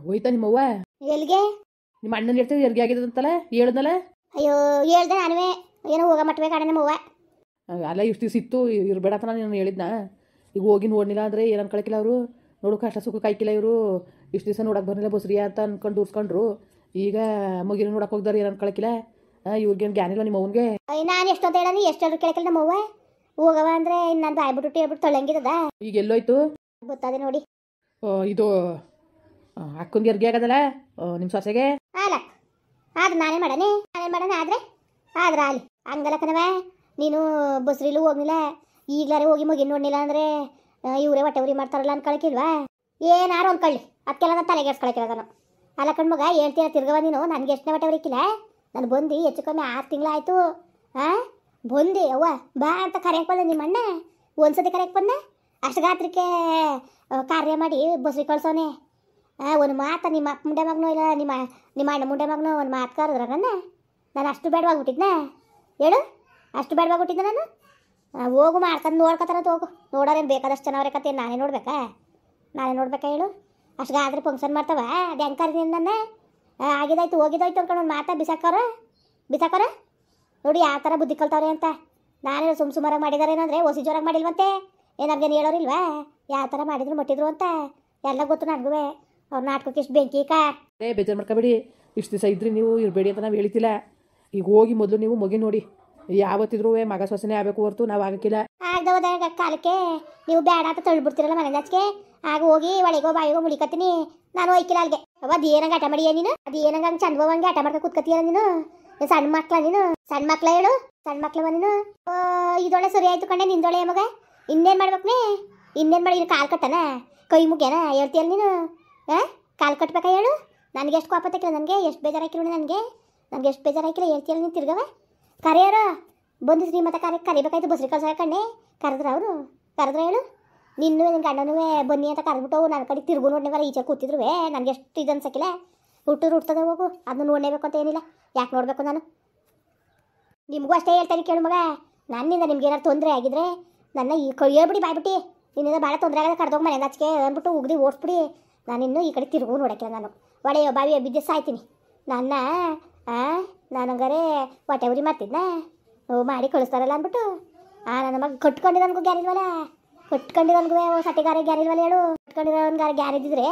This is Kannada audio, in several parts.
ಹೋಯ್ತಾ ನಿಮ್ಮವ್ವ? ಎಲ್ಲಿಗೆ? ನಿಮ್ಮ ಅಣ್ಣನ ಹೇಳ್ತೀವಿ ಹೆರಿಗೆ ಆಗಿದಂತಲ್ಲ ಹೇಳಿದ್ನಲ್ಲ. ಅಯ್ಯೋ ಹೇಳ್ದೆ ನಾನುವೇ, ಏನೋ ಹೋಗ ಮಟ್ವೆ ಕಾಣೆ ನಮ್ಮವ್ವ. ಅಲ್ಲ ಇಷ್ಟು ದಿವಸ ಇತ್ತು ಇರಬೇಡ ಅಂತ ನಾನು ಹೇಳಿದ್ನ. ಈಗ ಹೋಗಿ ನೋಡ್ನಿಲ್ಲ ಅಂದರೆ ಏನು ಅನ್ಕೊಳಕಿಲ್ಲ ಅವರು. ನೋಡು ಕಷ್ಟ ಸುಖ ಕಾಯ್ಕಿಲ್ಲ ಇವರು. ಇಷ್ಟು ದಿವಸ ನೋಡಕ್ಕೆ ಬರ್ನಿಲ್ಲ ಬಸ್ರಿಯಾ ಅಂತ ಅನ್ಕೊಂಡು ದೂರ್ಸ್ಕೊಂಡ್ರು. ಈಗ ಮಗಿನ ನೋಡಕ್ಕೆ ಹೋಗ್ದಾರೆ ಏನು ಅನ್ಕೊಳಕಿಲ್ಲ. ಇವ್ರಿಗೇನು ಜ್ಞಾನ ಇಲ್ಲ ನಿಮ್ಮ ಅವ್ನಿಗೆ. ನಾನು ಎಷ್ಟೊತ್ತ ಹೇಳನಿ ಎಷ್ಟಾದ್ರು ಕೇಳಕಿಲ್ಲ ನಮ್ಮವ್ವ. ಹೋಗವ ಅಂದರೆ ಇನ್ನು ನಾನು ಬಾಯ್ಬಿಟ್ಟು ಹೇಳ್ಬಿಟ್ಟು ತೊಳಂಗಿದ್ದದ. ಈಗ ಎಲ್ಲೋಯ್ತು ಗೊತ್ತದೆ ನೋಡಿ. ಇದು ಅಕ್ಕನಿಗೆ ಹೆರಿಗೆ ಆಗೋದಲ್ಲ ನಿಮ್ಮ ಸೊಸೆಗೆ. ಅಲ್ಲ ಆದ್ರೆ ನಾನೇನು ಮಾಡೋಣ ಆದರೆ ಅಲ್ಲಿ ಹಂಗಲ್ಲ ಕಣವ. ನೀನು ಬಸ್ರಿಲೂ ಹೋಗ್ನಿಲ್ಲ, ಈಗಲಾರೆ ಹೋಗಿ ಮಗಿನ ನೋಡ್ನಿಲ್ಲ ಅಂದರೆ ಇವರೇ ಹೊಟ್ಟೆ ಉರಿ ಮಾಡ್ತಾರಲ್ಲ ಅನ್ಕೊಳಕಿಲ್ವಾ? ಏನಾರು ಅಂದ್ಕೊಳ್ಳಿ ಅದಕ್ಕೆಲ್ಲ ನಾನು ತಲೆಗೆಡ್ಸ್ಕೊಳಕಿಲ್ಲ ನಾನು. ಅಲ್ಲ ಕಣ್ ಮಗ ಹೇಳ್ತೀರ ತಿರ್ಗವ ನೀನು. ನನಗೆ ಎಷ್ಟನೇ ಹೊಟ್ಟೆ ಉರಿಕಿಲ್ಲ. ನಾನು ಬಂದು ಹೆಚ್ಚು ಕಮ್ಮಿ 6 ತಿಂಗಳಾಯ್ತು. ಬಂದೆ ಅವ್ವ ಬಾ ಅಂತ ಕರೆಯಕ್ಕೆ ಬಂದೆ ನಿಮ್ಮ ಅಣ್ಣ. ಒಂದ್ಸತಿ ಕರೆಯಕ್ಕೆ ಬಂದೆ ಅಷ್ಟು ಗಾತ್ರಕ್ಕೆ ಕಾರ್ಯ ಮಾಡಿ ಬಸ್ರಿ ಕಳ್ಸೋನೆ. ಒಂದು ಮಾತು ನಿಮ್ಮ ಅಪ್ಪ ಮುಂಡೆ ಮಗನೋ ಇಲ್ಲ ನಿಮ್ಮ ಅಣ್ಣ ಮುಂಡೆ ಮಗನೋ ಒಂದು ಮಾತು ಕರೆದ್ರ ನಾನು ಅಷ್ಟು ಬೇಡವಾಗ್ಬಿಟ್ಟಿದ್ನ ಹೇಳು? ಅಷ್ಟು ಬೇಡವಾಗ್ಬಿಟ್ಟಿದ್ದೆ ನಾನು. ಹೋಗು ಮಾಡ್ಕೊಂಡು ನೋಡ್ಕೊತಾರಂತ ಹೋಗು. ನೋಡೋರೇನು ಬೇಕಾದಷ್ಟು ಜನ ಅವ್ರೆ ಕತೆ ನಾನೇ ನೋಡ್ಬೇಕಾ ಹೇಳು? ಅಷ್ಟಾದ್ರೆ ಫಂಕ್ಷನ್ ಮಾಡ್ತಾವ ಅದು ಹೆಂಗೆ ಕರೀನಿ ನನ್ನ? ಆಗಿದಾಯ್ತು ಹೋಗಿದಾಯ್ತು ಅನ್ಕೊಂಡು ಒಂದು ಮಾತಾ ಬಿಸಾಕೋರ ನೋಡಿ ಯಾವ ಥರ ಬುದ್ಧಿ ಕಲ್ತವ್ರೆ ಅಂತ. ನಾನೇ ಸುಮಾರಾಗಿ ಮಾಡಿದಾರೆ ಏನಂದರೆ ಹೊಸಿ ಜೋರಾಗಿ ಮಾಡಿಲ್ವಂತೆ. ನಮ್ಗೇನು ಹೇಳೋರಿಲ್ವಾ ಯಾವ ಥರ ಮಾಡಿದ್ರು ಮಟ್ಟಿದ್ರು ಅಂತ? ಎಲ್ಲ ಗೊತ್ತು ನನಗೂ. ಅವ್ರ ನಾಟಕಕ್ಕೆ ಇಷ್ಟು ಬೆಂಕಿ ಬೇಜಾರು ಮಾಡ್ಕೊಬೇಡಿ. ಇಷ್ಟು ದಿವಸ ಇದ್ರಿ ನೀವು ಇರಬೇಡಿ ಅಂತ ನಾವು ಹೇಳ್ತಿಲ್ಲ. ಈಗ ಹೋಗಿ ಮೊದಲು ನೀವು ಮಗಿ ನೋಡಿ. ಯಾವತ್ತಿದ್ರೂ ಮಗ ಸೊಸೆನೇ ಆಗಬೇಕು ಹೊರತು ನಾವು ಆಗಕ್ಕಿಲ್ಲ. ಆಗದ ಕಾಲಕ್ಕೆ ನೀವು ಬೇಡ ಅಂತ ತಳ್ಳಿಬಿಡ್ತೀರಲ್ಲ ಮನೆ ಜಾಚಿಗೆ. ಆಗ ಹೋಗಿ ಒಳಗೋ ಬಾಯಿಗೋ ಮುಳಿಕತ್ತೀನಿ ನಾನು ಒಯ್ಕಿಲ್ಲ ಅಲ್ಲಿಗೆ. ಅದು ಏನಂಗೆ ಆಟ ಮಾಡಿಯ ನೀನು? ಅದು ಏನಂಗೆ ಹಂಗೆ ಚಂದವಂಗೆ ಆಟ ಮಾಡ್ಕೊಂಡು ಕೂತ್ಕತ್ತೀಯ ನೀನು? ಸಣ್ಣ ಮಕ್ಳ ನೀನು? ಸಣ್ಣ ಮಕ್ಳ ಹೇಳು? ಸಣ್ಣ ಮಕ್ಳವ ನೀನು? ಇದೊಳೆ ಸರಿ ಆಯ್ತು ಕಣ್ಣೆ ನಿಂದೊಳೆ ಮಗ. ಇನ್ನೇನು ಮಾಡ್ಬೇಕೇ? ಇನ್ನೇನು ಮಾಡಿ ಕಾಲು ಕಟ್ಟನ ಕೈ ಮುಗ್ಯನ ಹೇಳ್ತೀಯಲ್ಲ ನೀನು? ಕಾಲು ಕಟ್ಬೇಕಾ ಹೇಳು? ನನಗೆ ಎಷ್ಟು ಕೋಪ ತಕ್ಕಿಲ್ಲ, ನನಗೆ ಎಷ್ಟು ಬೇಜಾರಾಕಿಲ್ಲ ನನಗೆ ಎಷ್ಟು ಬೇಜಾರಾಕಿಲ್ಲ ಹೇಳ್ತೀಯಲ್ಲ ನೀನು ತಿರ್ಗವ. ಕರೆಯೋರು ಬಂದು ಶ್ರೀಮಂತ ಕಾರ್ಯಕ್ಕೆ ಕರಿಬೇಕಾಯ್ತು ಬಸ್ರಿ ಕಳ್ಸ ಕಣ್ಣೆ. ಕರೆದ್ರ ಹೇಳು? ನಿನ್ನೂ ನಿನ್ನ ಗಂಡನೂ ಬನ್ನಿ ಅಂತ ಕರೆದ್ಬಿಟ್ಟು ನನ್ನ ಕಡೆ ತಿರುಗು ನೋಡ್ನೇವಲ್ಲ ಈಚೆ ಕೂತಿದ್ರು ನನಗೆ ಎಷ್ಟು ಇದು ಅನ್ಸಕ್ಕಿಲ್ಲ. ಹುಟ್ಟದೆ ಹೋಗು ಅದನ್ನ ನೋಡಲೇಬೇಕು ಅಂತ ಏನಿಲ್ಲ. ಯಾಕೆ ನೋಡಬೇಕು ನಾನು? ನಿಮಗೂ ಅಷ್ಟೇ ಹೇಳ್ತಾನೆ ಕೇಳು ಮಗ. ನನ್ನಿಂದ ನಿಮ್ಗೆ ಏನಾರು ತೊಂದರೆ ಆಗಿದ್ರೆ ನನ್ನ ಈ ಹೇಳ್ಬಿಡಿ ಬಾಯ್ಬಿಟ್ಟು. ನಿನ್ನಿಂದ ಭಾಳ ತೊಂದರೆ ಆಗದೆ ಕರೆದೋಗಿ ಮನೆ ಆಚೆಗೆ ಅಂದ್ಬಿಟ್ಟು ಉಗ್ದಿ ಓಡಿಸ್ಬಿಡಿ. ನಾನಿನ್ನೂ ಈ ಕಡೆ ತಿರುಗು ನೋಡೋಕ್ಕಿಲ್ಲ. ನಾನು ಒಡೆಯೋ ಬಾವಿಯ ಬಿದ್ದು ಸಾಯ್ತೀನಿ ನನ್ನ. ನಾನಂಗಾರೆ ಹೊಟ್ಟೆ ಉರಿ ಮಾಡ್ತಿದ್ನ ಮಾಡಿ ಕಳಿಸ್ತಾರಲ್ಲ ಅಂದ್ಬಿಟ್ಟು ನನ್ನ ಮಗ ಕಟ್ಕೊಂಡಿರೋನ್ಗೂ ಗ್ಯಾರಿಲ್ವಲ್ಲ. ಕಟ್ಕೊಂಡಿರೋನ್ಗೂ ಸಟ್ಟಿಗಾರ ಗ್ಯಾರಿಲ್ವಲ್ಲ ಹೇಳು? ಕಟ್ಕೊಂಡಿರೋನ್ಗಾರ ಗ್ಯಾರಿದ್ದಿದ್ರೆ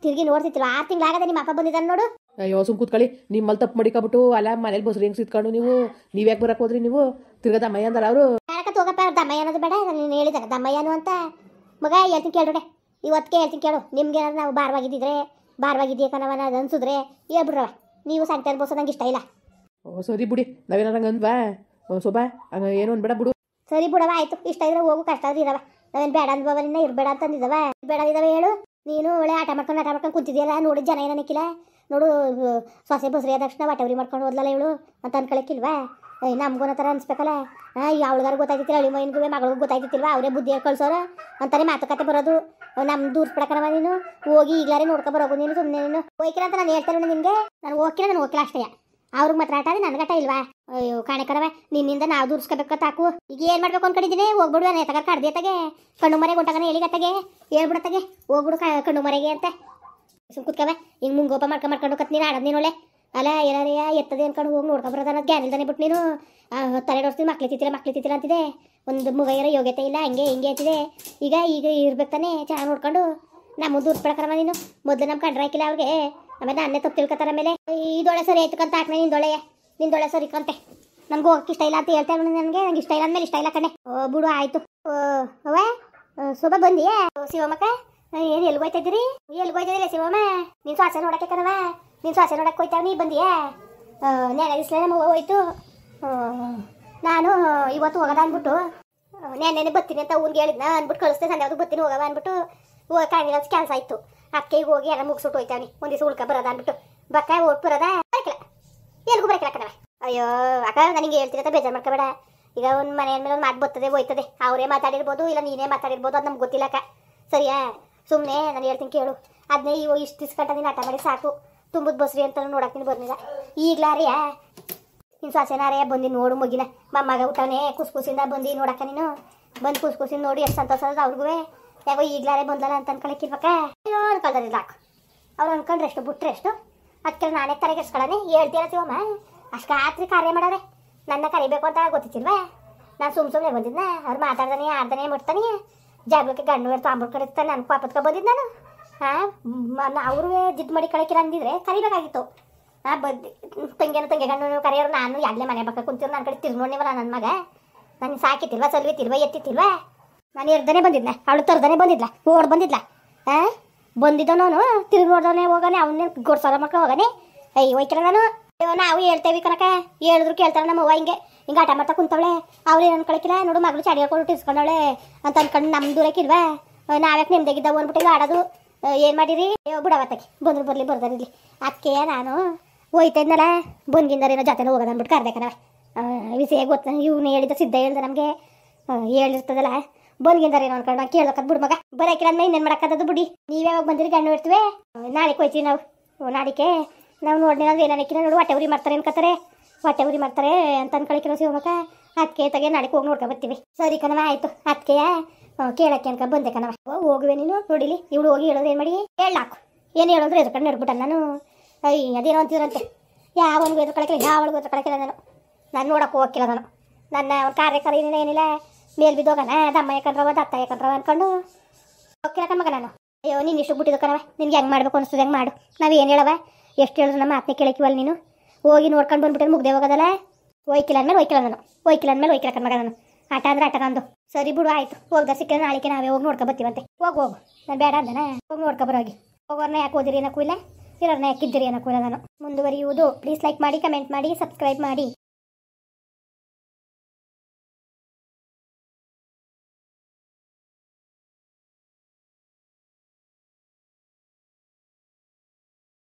ತಿರುಗಿ ನೋಡ್ತಿತ್ತು. 6 ತಿಂಗಳಾಗದೆ ನಿಮ್ಮ ಅಪ್ಪ ಬಂದಿದ್ದಾನೆ ನೋಡು. ಅಯ್ಯೋ ಸುಮ್ ಕೂತ್ಕೊಳ್ಳಿ. ನಿಮ್ಮಲ್ಲಿ ತಪ್ಪು ಮಾಡಿಕೊಬಿಟ್ಟು ಅಲ್ಲ ಮನೇಲಿ ಬಸ್ರಿ ಹೆಂಗೆ ಸಿತ್ಕೊಂಡು ನೀವ್ಯಾಕೆ ಬರಕ್ಕೆ ಹೋದ್ರಿ? ನೀವು ತಿರ್ಗಾ ದಮ್ಮಯ್ಯ ಅಂದಾರ ಅವರು. ಯಾಕೆ ಹೋಗಪ್ಪ ದಮ್ಮಯ್ಯ ಅನ್ನೋದು ಬೇಡ. ನೀನು ಹೇಳಿದಾಗ ದಮ್ಮಯ್ಯನು ಅಂತ ಮಗ ಹೇಳ್ತೀನಿ ಕೇಳ್ರೆ. ಇವತ್ತಿಗೆ ಹೇಳ್ತೀನಿ ಕೇಳು. ನಿಮ್ಗೆ ಏನಾದ್ರು ನಾವು ಭಾರವಾಗಿದ್ದೀಯ ಕಣವನ ಅದು ಅನ್ಸಿದ್ರೆ ಹೇಳ್ಬಿಡ್ರವ. ನೀವು ಸಂತೆ ಬೋಸ ನಂಗೆ ಇಷ್ಟ ಇಲ್ಲ. ಸರಿ ಬಿಡಿ, ನಾವೇನಾರ ಹಂಗೆ ಅಂದ್ವಾ ಶೋಭಾ? ಏನು ಅನ್ಬೇಡ ಬಿಡು. ಸರಿ ಬಿಡವ ಆಯ್ತು. ಇಷ್ಟ ಇದ್ರೆ ಹೋಗು, ಕಷ್ಟ ಆದ್ರೂ ಇರವ. ನಾವೇನು ಬೇಡ ಅಂದ್ಬವ ನಿನ್ನ ಇರಬೇಡ ಅಂತಂದಿದ್ದವ. ಬೇಡದಿದ್ದಾವೆ ಹೇಳು? ನೀನು ಒಳ್ಳೆ ಆಟ ಮಾಡ್ಕೊಂಡು ಕುಂತಿದ್ದೀಯಲ್ಲ. ನೋಡಿ ಜನ ಏನಕ್ಕಿಲ್ಲ ನೋಡು. ಸೊಸೆ ಬಸ್ರಿ ಆದ ತಕ್ಷಣ ಹೊಟ್ಟೆ ಉರಿ ಮಾಡ್ಕೊಂಡು ಹೋದ್ಲಲ್ಲ ಇವಳು ಅಂತ ಅನ್ಕೊಳಕ್ಕಿಲ್ವಾ? ನಮಗೂ ಥರ ಅನ್ಸ್ಬೇಕಲ್ಲ. ಯಾವ್ಳಿಗಾರು ಗೊತ್ತಾಯ್ತಿಲ್ಲ, ಅಳಿ ಮೈನ್ಗೂ ಮಗಳಿಗೂ ಗೊತ್ತಾಯ್ತಿಲ್ವಾ? ಅವರೇ ಬುದ್ಧಿ ಕಳ್ಸೋರ ಅಂತಾನೆ ಮಾತುಕತೆ ಬರೋದು. ನಮ್ಮ ದೂರ್ಸ್ಬಿಡಕನವ ನೀನು. ಹೋಗಿ ಈಗಲಾರೆ ನೋಡ್ಕೊ ಬರೋಗು ನೀನು. ಸುಮ್ಮನೆ ನೀನು ಹೋಯ್ಕಿಲ್ಲ ಅಂತ ನಾನು ಹೇಳ್ತೇನೆ ನಿನಗೆ. ನಾನು ಹೋಗಿಲ್ಲ ಅಷ್ಟೇ. ಅವ್ರಿಗೆ ಮಾತ್ರ ಆಟ ನನ್ಗಟ ಇಲ್ವಾ? ಅಯ್ಯೋ ಕಾಣೆಕರವ ನಿನ್ನಿಂದ ನಾವು ದೂರ್ಸ್ಕೋಬೇಕು ತಾಕು. ಈಗ ಏನು ಮಾಡ್ಬೇಕು ಅನ್ಕೊಂಡಿದ್ದೀನಿ? ಹೋಗ್ಬಿಡುವ ನೇತಗ ಕಡ್ದಿಯತ್ತಾಗೆ ಕಣ್ಣು ಮರೆಗೆ ಉಂಟಾಗನ ಎಲ್ಲಿಗತ್ತಾಗೆ ಹೇಳ್ಬಿಡತ್ತಾಗೆ ಹೋಗ್ಬಿಡು ಕಣ್ಣು ಮರೆಗೆ ಅಂತ ಸುಮ್ ಕುತ್ಕವ. ಹಿಂಗೆ ಮುಂಗೋಪ ಮಾಡ್ಕೊಂಡು ಕತ್ ನೀನು ಆಡೋದು ನೀನು ಒಳ್ಳೆ ಅಲ್ಲ. ಏನಾರೇ ಎತ್ತದೆ ಅನ್ಕೊಂಡು ಹೋಗಿ ನೋಡ್ಕೊಬರೋದು ಅನ್ನೋದು ಗ್ಯಾನಿಲ್ದಾನೆ ಬಿಟ್ಟು ನೀನು ತಲೆ ನೋಡ್ತೀನಿ. ಮಕ್ಳಿತ್ತಿಲ್ಲ ಅಂತಿದೆ. ಒಂದು ಮುಗೈರ ಯೋಗ್ಯತೆ ಇಲ್ಲ ಹಂಗೆ ಅಂತಿದೆ. ಈಗ ಇರ್ಬೇಕು ತಾನೆ ಚೆನ್ನಾಗಿ ನೋಡ್ಕೊಂಡು. ನಮ್ಮ ದೂರ್ಸ್ಬಿಡಕರವ ನೀನು. ಮೊದಲು ನಮ್ಮ ಕಂಡ್ರೆ ಹಾಕಿಲ್ಲ ಅವ್ರಿಗೆ. ಆಮೇಲೆ ನಾನೇ ತಪ್ಪು ತಿಳ್ಕೊತಾರೆ. ಆಮೇಲೆ ಇದೊಳೆ ಸರಿ ಆಯ್ತು ಕಂತ ಹಾಕ್ನೆ ನಿಂದೊಳೆ ಸರಿ ಕಂತೆ. ನಮ್ಗೆ ಹೋಗಕ್ಕೆ ಇಷ್ಟ ಇಲ್ಲ ಅಂತ ಹೇಳ್ತಾ ನನಗೆ ಇಷ್ಟ ಇಲ್ಲ ಅಂದಮೇಲೆ ಇಷ್ಟ ಇಲ್ಲ ಕಣೆ. ಬಿಡು ಆಯ್ತು. ಅವ ಶೋಭಾ ಬಂದಿಯೇ? ಶಿವಮ್ಮಕ್ಕ ಏನು ಎಲ್ಗೋಯ್ತಿದ್ದೀರಿ? ಎಲ್ಗೋಯ್ತಿದ್ದೀರಿ ಶಿವಮ್ಮ? ನೀನು ಸ್ವಾಸೆ ನೋಡಕ್ಕೆ ಕಣವ. ನೀನು ಸ್ವಾಸೆ ನೋಡಕ್ಕೆ ಹೋಯ್ತಾವ. ನೀ ಬಂದಿಯೇ? ನೆನೆ ದಿಸ್ಲೇ ನಮ್ಮ ಹೋಯ್ತು. ನಾನು ಇವತ್ತು ಹೋಗೋದ ಅಂದ್ಬಿಟ್ಟು ನೆನ್ನೆ ಬರ್ತೀನಿ ಅಂತ ಊರಿಗೆ ಹೇಳಿದ್ನ ಅಂದ್ಬಿಟ್ಟು ಕಳಿಸ್ದೆ. ಸಂಜೆ ಯಾವುದು ಬರ್ತೀನಿ ಹೋಗವ ಅಂದ್ಬಿಟ್ಟು ಕಾಣಿಲ್ಲ ಕೆಲಸ ಆಯಿತು. ಅದಕ್ಕೆ ಈಗ ಹೋಗಿ ಎಲ್ಲ ಮುಗಿಸ್ಬಿಟ್ಟು ಹೋಯ್ತಾವನಿ. ಒಂದು ದಿವಸ ಉಳ್ಕ ಬರೋದ ಅಂದ್ಬಿಟ್ಟು ಬಕ್ಕ ಓಟ್ ಬರೋದ ಬರಕಿಲ್ಲ. ಎಲ್ಗೂ ಬರಕಿಲ್ಲ ಕಣವ. ಅಯ್ಯೋ ಅಕ್ಕ ನನಗೆ ಹೇಳ್ತೀನಿ ಅಂತ ಬೇಜಾರು ಮಾಡ್ಕೋಬೇಡ. ಈಗ ಒಂದು ಮನೆ ಮೇಲೆ ಒಂದು ಮಾತು ಬರ್ತದೆ ಹೋಯ್ತದೆ. ಅವರೇ ಮಾತಾಡಿರ್ಬೋದು ಇಲ್ಲ ನೀನೇ ಮಾತಾಡಿರ್ಬೋದು. ಅದು ನಮ್ಗೆ ಗೊತ್ತಿಲ್ಲ ಅಕ್ಕ. ಸರಿಯಾ? ಸುಮ್ಮನೆ ನಾನು ಹೇಳ್ತೀನಿ ಕೇಳು. ಅದನ್ನೇ ಇಷ್ಟು ದಿವ್ಸ ಗಂಟ ನೀನು ಆಟ ಮಾಡಿ ಸಾಕು. ತುಂಬದ ಬಸ್ರಿ ಅಂತ ನೋಡಕ್ಕೆ ಬರ್ನಿಲ್ಲ. ಈಗ್ಲಾರಿಯಾ ಇನ್ನು ಸೊಸೆನಾರೇ ಬಂದು ನೋಡು ಮಗಿನ ಮಗ ಊಟನೇ ಕುಸ್ಕುಸಿಂದ ಬಂದು ನೋಡಕ್ಕ ನೀನು. ಬಂದು ಕುಸ್ಕುಸಿಂದ ನೋಡಿ ಎಷ್ಟು ಸಂತೋಷ ಅದ ಅವ್ರಿಗೂ. ಯಾಕೋ ಈಗ್ಲಾರೆ ಬಂದಲ್ಲ ಅಂತ ಅನ್ಕೊಳಕ್ಕಿರ್ಬೇಕ? ಅಯ್ಯೋ ಅನ್ಕೊಳ್ದಿಲ್ಲ. ಅವ್ರು ಅನ್ಕೊಂಡ್ರೆ ಎಷ್ಟು ಬಿಟ್ರೆ ಎಷ್ಟು ಅದಕ್ಕೆ ನಾನೇ ತಲೆಗೆಡ್ಸ್ಕೊಳ್ಳೋಣ ಹೇಳ್ತೀರ ಶಿವಮ್ಮ ಅಷ್ಟು ರಾತ್ರಿ ಕಾರ್ಯ ಮಾಡೋರೆ ನನ್ನ ಕರಿಬೇಕು ಅಂತ ಗೊತ್ತಿಲ್ವಾ ನಾನು ಸುಮ್ಮನೆ ಬಂದಿದ್ನ ಅವ್ರು ಮಾತಾಡ್ದಾನೆ ಆಡ್ದಾನೆ ಮುಟ್ತಾನೆ ಜಾಗಕ್ಕೆ ಗಂಡು ತಾಂಬುಡ್ಕೊಂಡಿರ್ತಾನೆ ನನ್ನ ಪಾಪತ್ಕೊ ಬಂದಿದ್ದು ನಾನು ಅವರು ಜಿದ್ದು ಮಾಡಿ ಕಳಕಿರ ಅಂದಿದ್ರೆ ಕರಿಬೇಕಾಗಿತ್ತು ಬಂದು ತಂಗೆ ಗಂಡು ಕರೆಯೋರು ನಾನು ಯಾಗಲೇ ಮನೆ ಬಕ್ಕ ಕುಂತಿರು ನನ್ನ ಕಡೆ ತಿರ್ನೋಣಿವಲ್ಲ ನನ್ನ ಮಗ ನಾನು ಸಾಕಿತಿಲ್ವಾ ಸಲ್ವಿತಿಲ್ವಾ ಎತ್ತಿತ್ತಿಲ್ವಾ ನಾನು ಎರ್ದನೆ ಬಂದಿದ್ನ ಅವಳು ತರ್ದನೆ ಬಂದಿದ್ಲ ಓಡ್ ಬಂದಿದ್ಲ ಬಂದಿದ್ದೋ ನಾನು ತಿರುಗಿ ನೋಡ್ದವನೇ ಹೋಗಾನೆ ಅವನ್ನೇ ಗೊಡ್ಸಾರ ಮಕ್ಕಳು ಹೋಗಾನೆ ಅಯ್ಯೋ ಹೋಯ್ಕಲ್ಲ ನಾನು ನಾವು ಹೇಳ್ತೇವೆ ಕನಕ ಹೇಳಿದ್ರು ಕೇಳ್ತಾಳೆ ನಮ್ಮ ಅವ್ವ ಹಿಂಗೆ ಆಟ ಮಾಡ್ತಾ ಕುಂತವಳೆ ಅವ್ರು ಏನು ಅನ್ಕೊಳಕಿಲ್ಲ ನೋಡು ಮಗಳು ಚಡಿ ಹಾಕೊಂಡು ಇಸ್ಕೊಂಡವಳೆ ಅಂತ ಅನ್ಕೊಂಡು ನಮ್ಮ ದೂರಕ್ಕಿಲ್ವಾ ನಾವ್ಯಾಕೆ ನಿಮ್ದಾಗಿದ್ದಾವು ಅಂದ್ಬಿಟ್ಟು ಆಡೋದು ಏನು ಮಾಡಿರಿ ಬಿಡವತ್ತಕ್ಕೆ ಬಂದ್ರು ಬರಲಿ ಬರ್ದಾರಿರ್ಲಿ ಅದಕ್ಕೆ ನಾನು ಹೋಯ್ತಾ ಇದ್ನಲ್ಲ ಬಂದ್ಗಿಂದಾರೇನೋ ಜೊತೆನ ಹೋಗೋದು ಅಂದ್ಬಿಟ್ಟು ಕರ್ಬೇಕನವ ವಿಷಯ ಗೊತ್ತ ಇವ್ನು ಹೇಳಿದ ಸಿದ್ಧ ಹೇಳ್ದೆ ನಮಗೆ ಹೇಳಿರ್ತದಲ್ಲ ಬಂದ್ಗಿಂದಾರೇನೋ ಅನ್ಕೊಂಡು ನಾನು ಕೇಳೋಕದ್ ಬಿಡು ಮಗ ಬರೋಕಿಲ್ಲ ಅಂದ್ಮೇಲೆ ಇನ್ನೇನು ಮಾಡೋಕ್ಕದ್ದು ಬಿಡಿ ನೀವೇ ಯಾವಾಗ ಬಂದಿರಿ ಗಂಡು ಇರ್ತೀವಿ ನಾಳೆಗೆ ಹೋಯ್ತೀವಿ ನಾವು ನಾಡಿಕೆ ನಾವು ನೋಡಿನ ಏನಕ್ಕಿಲ್ಲ ನೋಡು ಹೊಟ್ಟೆ ಉರಿ ಮಾಡ್ತಾರೆ ಅನ್ಕೋತಾರೆ ಹೊಟ್ಟೆ ಉರಿ ಮಾಡ್ತಾರೆ ಅಂತ ಅನ್ಕೊಳಕಿರೋ ಶಿವಮಕ್ಕ ಅದಕ್ಕೆ ತಗೆ ನಾಳೆಗೆ ಹೋಗಿ ನೋಡ್ಕೊ ಬರ್ತೀವಿ ಸರಿ ಕಣವ ಆಯಿತು ಅದಕ್ಕೆ ಕೇಳಕ್ಕೆ ಅನ್ಕ ಬಂದೆ ಕಣವ ಹೋಗುವೆ ನೀನು ನೋಡಿಲಿ ಇವಳು ಹೋಗಿ ಹೇಳೋದು ಏನು ಮಾಡಿ ಹೇಳಾಕು ಏನು ಹೇಳಿದ್ರು ಎದ್ಕೊಂಡು ನಡ್ಬಿಟ್ಟ ನಾನು ಅದೇನೋ ಅಂತಿದ್ರಂತೆ ಯಾವನಿಗೂ ಎದ್ಕೊಳಕಿಲ್ಲ ಯಾವಳಿಗೂ ಎದ್ಕೊಳಕಿಲ್ಲ ನಾನು ನೋಡೋಕೆ ಹೋಗಿಲ್ಲ ನಾನು ನನ್ನ ಕಾರ್ಯಕಾರ ಏನಿಲ್ಲ ಮೇಲ್ ಬಿದ್ದೋಗಣ ದಮ್ಮ ಯಾಕಂಡ್ರವ ದತ್ತ ಯಾಕಂಡ್ರವ ಅನ್ಕೊಂಡು ಹೋಗಿಲ್ಲ ಕಣ್ಮಗ ನಾನು ಅಯ್ಯೋ ನೀನು ಇಷ್ಟು ಬಿಟ್ಟಿದ್ದು ಕಣವ ನಿನ್ಗೆ ಹೆಂಗೆ ಮಾಡಬೇಕು ಅನಿಸ್ತದೆ ಹೆಂಗೆ ಮಾಡು ನಾವು ಏನು ಹೇಳವ ಎಷ್ಟು ಹೇಳಿದ್ರು ನಮ್ಮ ಮಾತನೇ ಕೇಳಕ್ಕಿವಲ್ಲ ನೀನು ಹೋಗಿ ನೋಡ್ಕೊಂಡು ಬಂದ್ಬಿಟ್ಟು ಮುಗ್ದೆ ಹೋಗೋದಲ್ಲ ಹೋಯ್ಕಿಲ್ಲ ಅಂದಮೇಲೆ ಹೋಯ್ಕಿಲ್ಲ ಕಣ್ಮಗ ನಾನು ಆಟ ಅಂದ್ರೆ ಆಟ ನಂದು ಸರಿ ಬಿಡು ಆಯಿತು ಹೋಗ್ದ ಸಿಕ್ಕಿದ್ರೆ ನಾಳೆಗೆ ನಾವೇ ಹೋಗಿ ನೋಡ್ಕೊ ಬರ್ತೀವಂತೆ ಹೋಗು ನಾನು ಬೇಡ ಅಂದನ ಹೋಗಿ ನೋಡ್ಕೊ ಬರೋಗಿ ಹೋಗೋರ್ನ ಯಾಕೆ ಓದಿರಿ ಅನ್ನೋಕ್ಕೂ ಇಲ್ಲ ಇರೋರ್ನ ಯಾಕಿದ್ದೀರಿ ಅನ್ನೋಕ್ಕೂ ಇಲ್ಲ ನಾನು ಮುಂದುವರಿಯುವುದು ಪ್ಲೀಸ್ ಲೈಕ್ ಮಾಡಿ ಕಮೆಂಟ್ ಮಾಡಿ ಸಬ್ಸ್ಕ್ರೈಬ್ ಮಾಡಿ